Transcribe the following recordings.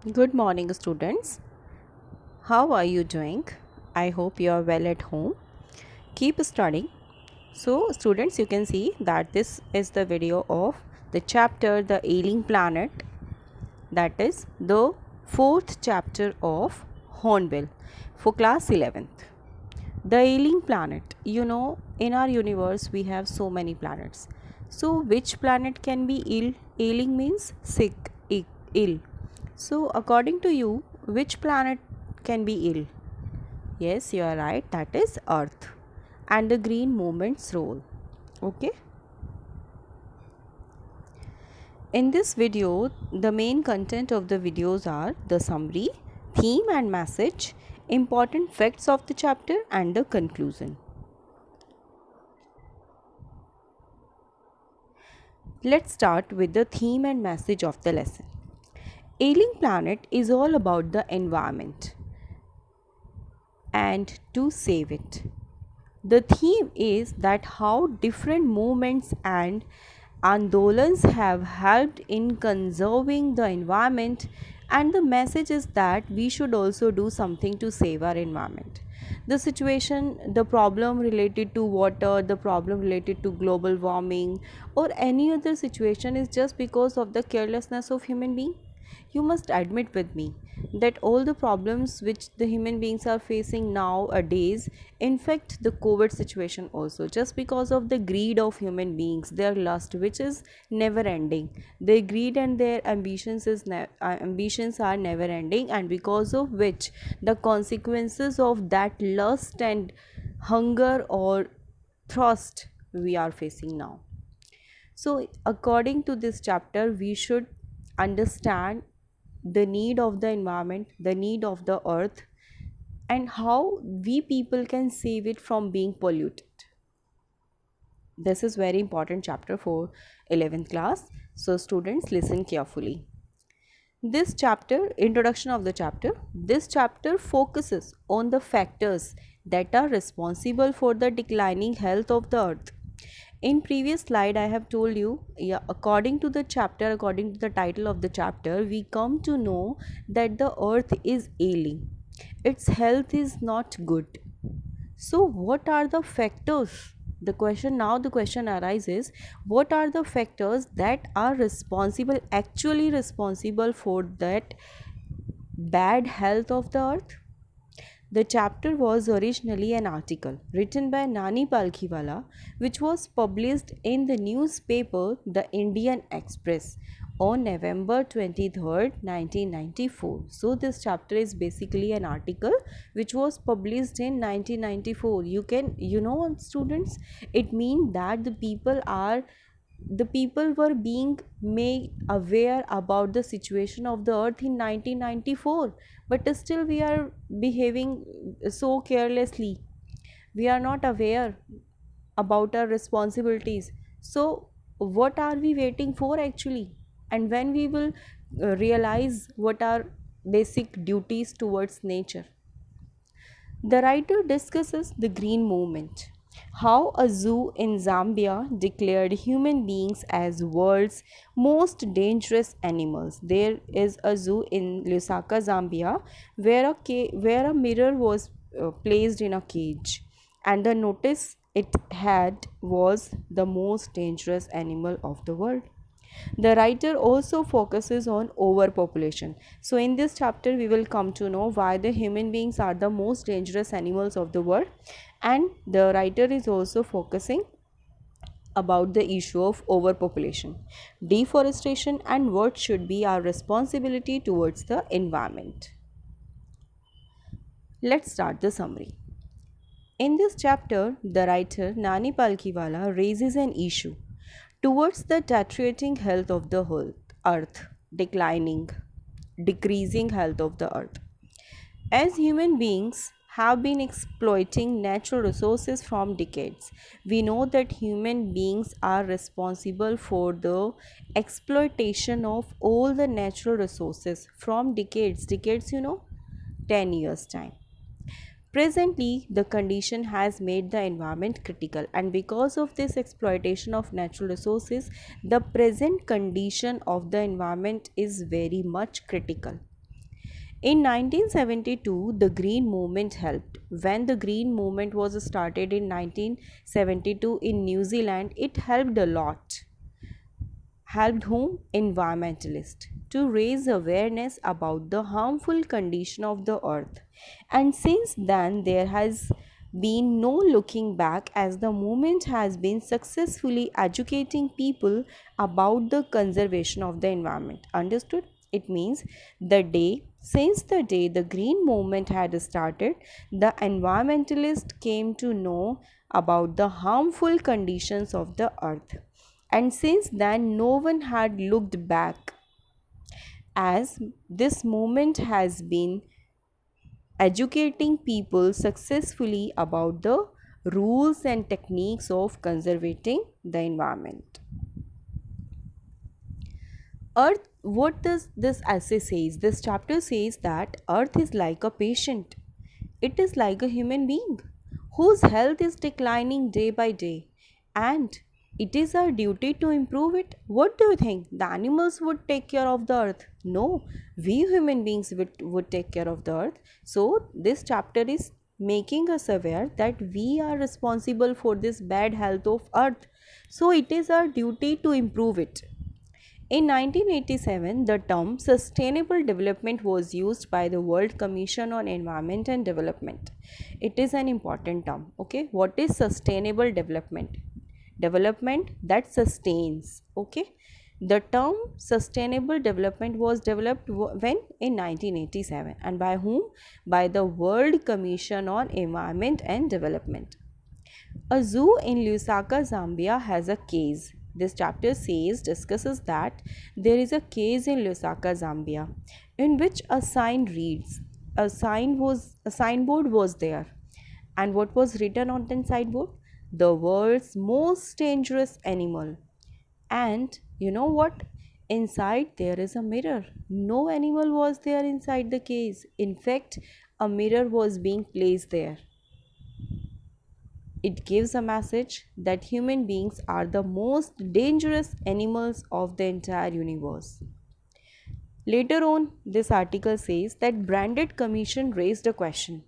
Good morning, students. How are you doing? I hope you are well at home. Keep studying. So, students, you can see that this is the video of the chapter The Ailing Planet, that is the fourth chapter of Hornbill for class 11th. The ailing planet. In our universe, we have so many planets. So, which planet can be ill? Ailing means sick, ill. So, according to you, which planet can be ill? Yes, you are right. That is Earth and the green movement's role. Okay. In this video, the main content of the videos are the summary, theme and message, important facts of the chapter, and the conclusion. Let's start with the theme and message of the lesson. Ailing Planet is all about the environment and to save it. The theme is that how different movements and andolans have helped in conserving the environment, and the message is that we should also do something to save our environment. The situation, the problem related to water, the problem related to global warming, or any other situation is just because of the carelessness of human being. You must admit with me that all the problems which the human beings are facing nowadays infect the COVID situation also, just because of the greed of human beings, their lust which is never ending. Their greed and their ambitions are never ending, and because of which the consequences of that lust and hunger or thirst we are facing now. So, according to this chapter, we should understand the need of the environment, the need of the earth, and how we people can save it from being polluted. This is very important chapter for 11th class. So, students, listen carefully. This chapter, introduction of the chapter, this chapter focuses on the factors that are responsible for the declining health of the earth. In previous slide I have told you, yeah, according to the chapter, according to the title of the chapter, we come to know that the earth is ailing, its health is not good. So what are the factors? The question arises, what are the factors that are actually responsible for that bad health of the earth? The chapter was originally an article written by Nani Palkhiwala, which was published in the newspaper The Indian Express on November 23rd, 1994. So, this chapter is basically an article which was published in 1994. Students, it means that the people were being made aware about the situation of the earth in 1994, but still we are behaving so carelessly. We are not aware about our responsibilities. So what are we waiting for actually? And when we will realize what are basic duties towards nature? The writer discusses the green movement, how a zoo in Zambia declared human beings as world's most dangerous animals. There is a zoo in Lusaka, Zambia, where a mirror was placed in a cage, and the notice it had was the most dangerous animal of the world. The writer also focuses on overpopulation. So, in this chapter, we will come to know why the human beings are the most dangerous animals of the world, and the writer is also focusing about the issue of overpopulation, deforestation, and what should be our responsibility towards the environment. Let's start the summary. In this chapter, the writer Nani Palkhiwala raises an issue towards the deteriorating health of the whole earth, declining, decreasing health of the earth. As human beings have been exploiting natural resources from decades, we know that human beings are responsible for the exploitation of all the natural resources from decades, 10 years time. Presently, the condition has made the environment critical, and because of this exploitation of natural resources, the present condition of the environment is very much critical. In 1972, the Green Movement helped. When the Green Movement was started in 1972 in New Zealand, it helped a lot. Helped whom? Environmentalists to raise awareness about the harmful condition of the earth. And since then, there has been no looking back as the movement has been successfully educating people about the conservation of the environment. Understood? It means since the day the green movement had started, the environmentalists came to know about the harmful conditions of the earth, and since then no one had looked back, as this movement has been educating people successfully about the rules and techniques of conserving the environment. Earth, what does this essay says? This chapter says that earth is like a patient. It is like a human being whose health is declining day by day, and it is our duty to improve it. What do you think? The animals would take care of the earth? No, we human beings would take care of the earth. So this chapter is making us aware that we are responsible for this bad health of earth. So it is our duty to improve it. In 1987, the term sustainable development was used by the World Commission on Environment and Development. It is an important term. Okay, what is sustainable development? Development that sustains. Okay, the term sustainable development was developed when? In 1987. And by whom? By the World Commission on Environment and Development. A zoo in Lusaka, Zambia has a case. This chapter discusses that there is a case in Lusaka, Zambia, in which a sign reads. A signboard was there. And what was written on the signboard? The world's most dangerous animal. And you know what? Inside there is a mirror. No animal was there inside the case. In fact, a mirror was being placed there. It gives a message that human beings are the most dangerous animals of the entire universe. Later on, this article says that Branded Commission raised a question.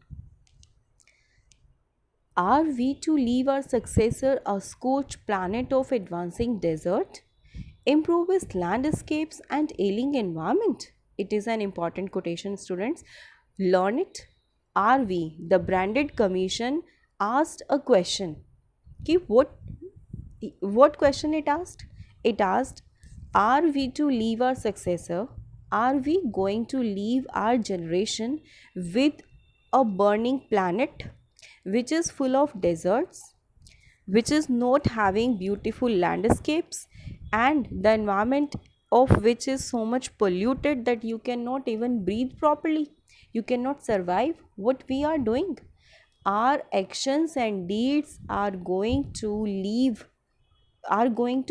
Are we to leave our successor a scorched planet of advancing desert, improved landscapes and ailing environment? It is an important quotation, students. Learn it. Are we, the Branded Commission, asked a question. Okay, what question it asked? It asked, are we to leave our successor? Are we going to leave our generation with a burning planet which is full of deserts, which is not having beautiful landscapes, and the environment of which is so much polluted that you cannot even breathe properly, you cannot survive? What we are doing, our actions and deeds are going to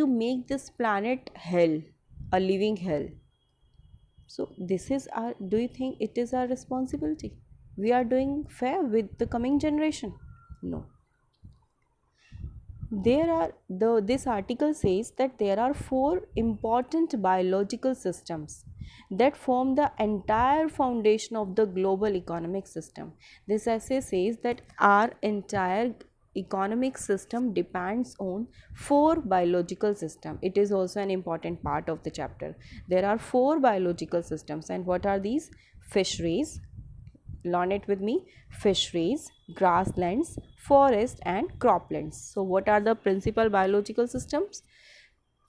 make this planet hell, a living hell. So this is our, do you think it is our responsibility? We are doing fair with the coming generation? No. This article says that there are four important biological systems that form the entire foundation of the global economic system. This essay says that our entire economic system depends on four biological systems. It is also an important part of the chapter. There are four biological systems, and what are these? Fisheries, learn it with me: fisheries, grasslands, forest and croplands. So what are the principal biological systems?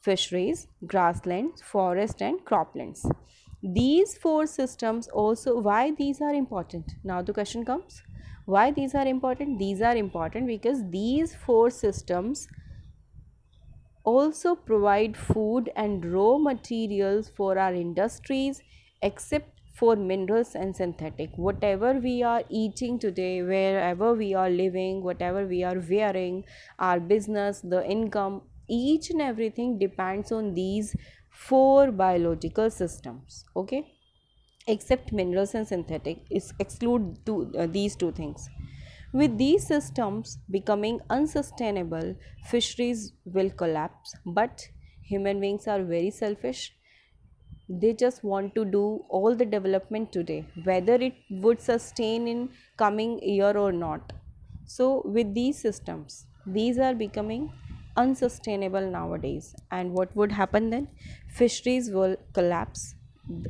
Fisheries, grasslands, forest and croplands. These four systems also, why these are important? Now the question comes, why these are important? These are important because these four systems also provide food and raw materials for our industries, except for minerals and synthetic. Whatever we are eating today, wherever we are living, whatever we are wearing, our business, the income, each and everything depends on these four biological systems. Okay, except minerals and synthetic, is exclude these two things. With these systems becoming unsustainable, fisheries will collapse. But human beings are very selfish. They just want to do all the development today, whether it would sustain in coming year or not. So with these systems, these are becoming unsustainable nowadays, and what would happen then? Fisheries will collapse,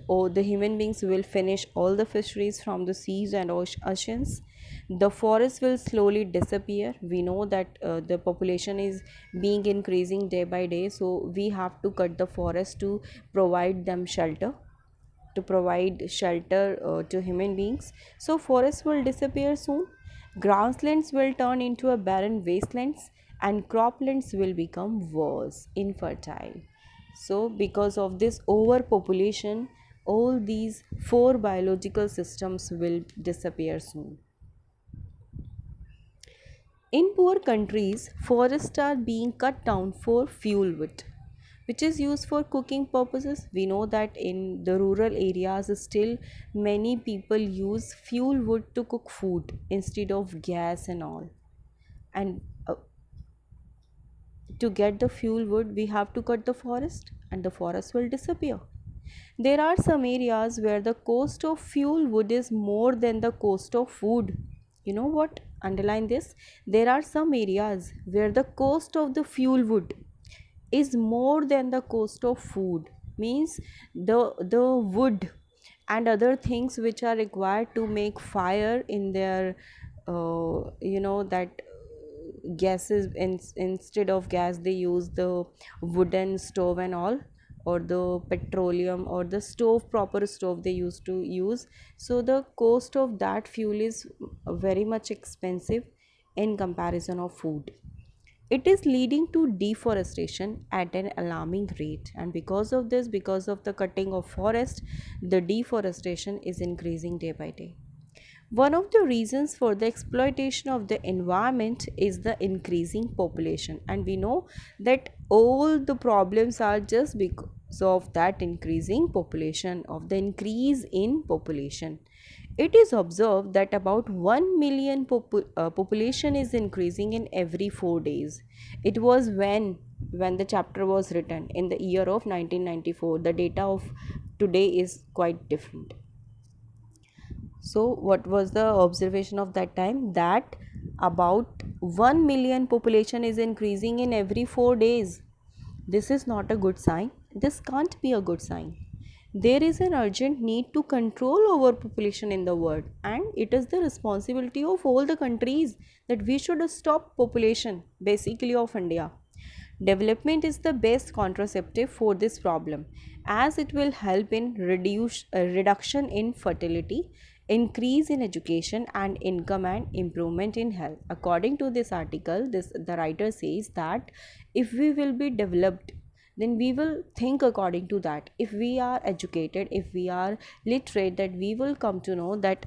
or the human beings will finish all the fisheries from the seas and oceans. The forest will slowly disappear. We know that the population is being increasing day by day, so we have to cut the forest to provide them shelter, to provide shelter to human beings. So forests will disappear soon, grasslands will turn into a barren wastelands, and croplands will become worse, infertile. So because of this overpopulation, all these four biological systems will disappear soon. In poor countries, forests are being cut down for fuel wood, which is used for cooking purposes. We know that in the rural areas, still many people use fuel wood to cook food instead of gas and all. And to get the fuel wood, we have to cut the forest, and the forest will disappear. There are some areas where the cost of fuel wood is more than the cost of food. You know what? Underline this. There are some areas where the cost of the fuel wood is more than the cost of food. Means the wood and other things which are required to make fire in their that gases, instead of gas they use the wooden stove and all, or the petroleum or the stove, proper stove they used to use. So the cost of that fuel is very much expensive in comparison of food. It is leading to deforestation at an alarming rate, and because of this, because of the cutting of forest, the deforestation is increasing day by day. One of the reasons for the exploitation of the environment is the increasing population, and we know that all the problems are just because of that increasing population, of the increase in population. It is observed that about 1 million population is increasing in every 4 days. It was when the chapter was written in the year of 1994. The data of today is quite different. So what was the observation of that time? That about 1 million population is increasing in every 4 days. This is not a good sign. This can't be a good sign. There is an urgent need to control overpopulation in the world, and it is the responsibility of all the countries that we should stop population, basically of India. Development is the best contraceptive for this problem, as it will help in reduction in fertility, increase in education and income, and improvement in health. According to this article, the writer says that if we will be developed, then we will think according to that. If we are educated, if we are literate, that we will come to know that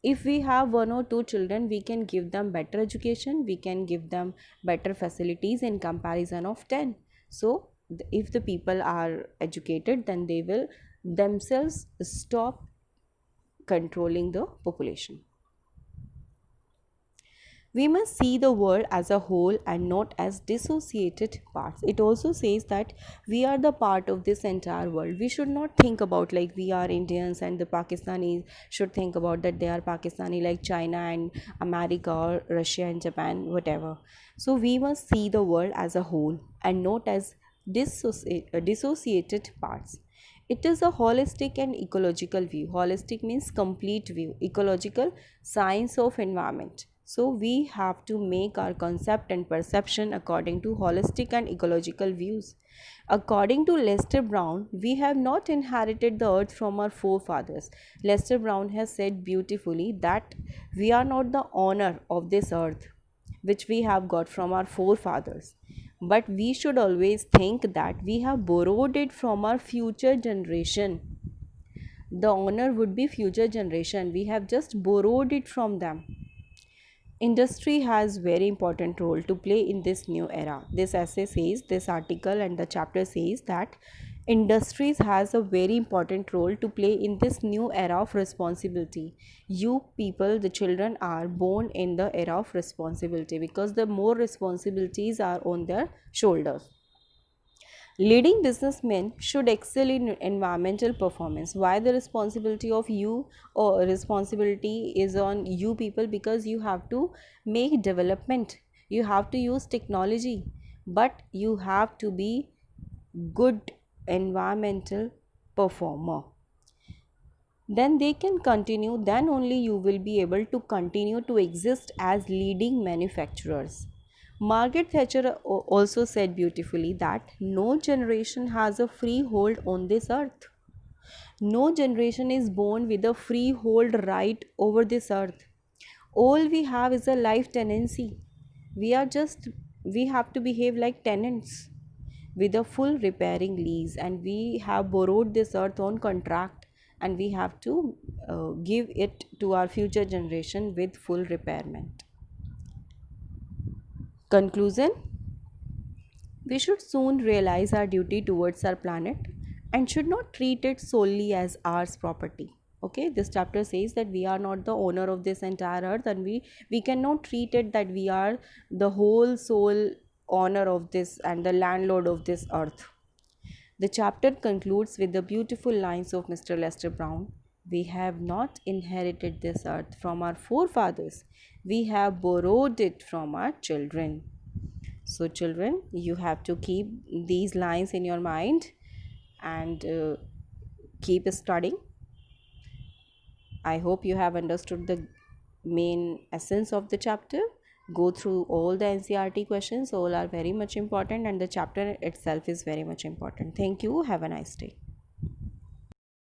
if we have one or two children, we can give them better education, we can give them better facilities in comparison of 10. So if the people are educated, then they will themselves stop controlling the population. We must see the world as a whole and not as dissociated parts. It also says that we are the part of this entire world. We should not think about like we are Indians and the Pakistanis should think about that they are Pakistani, like China and America or Russia and Japan, whatever. So we must see the world as a whole and not as dissociated parts. It is a holistic and ecological view. Holistic means complete view. Ecological, science of environment. So we have to make our concept and perception according to holistic and ecological views. According to Lester Brown, we have not inherited the earth from our forefathers. Lester Brown has said beautifully that we are not the owner of this earth which we have got from our forefathers, but we should always think that we have borrowed it from our future generation. The owner would be future generation, we have just borrowed it from them. Industry has very important role to play in this new era. This essay says, this article and the chapter says that industries has a very important role to play in this new era of responsibility. You people, the children, are born in the era of responsibility because the more responsibilities are on their shoulders. Leading businessmen should excel in environmental performance. Why the responsibility of you or responsibility is on you people? Because you have to make development, you have to use technology, but you have to be good environmental performer. Then they can continue, then only you will be able to continue to exist as leading manufacturers. Margaret Thatcher also said beautifully that no generation has a free hold on this earth. No generation is born with a freehold right over this earth. All we have is a life tenancy. We are just, we have to behave like tenants with a full repairing lease, and we have borrowed this earth on contract, and we have to give it to our future generation with full repairment. Conclusion: we should soon realize our duty towards our planet and should not treat it solely as ours property. Okay, this chapter says that we are not the owner of this entire earth, and we cannot treat it that we are the whole sole owner of this and the landlord of this earth. The chapter concludes with the beautiful lines of Mr. Lester Brown. We have not inherited this earth from our forefathers, we have borrowed it from our children. So, children, you have to keep these lines in your mind and keep studying. I hope you have understood the main essence of the chapter. Go through all the NCRT questions, all are very much important, and the chapter itself is very much important. Thank you. Have a nice day.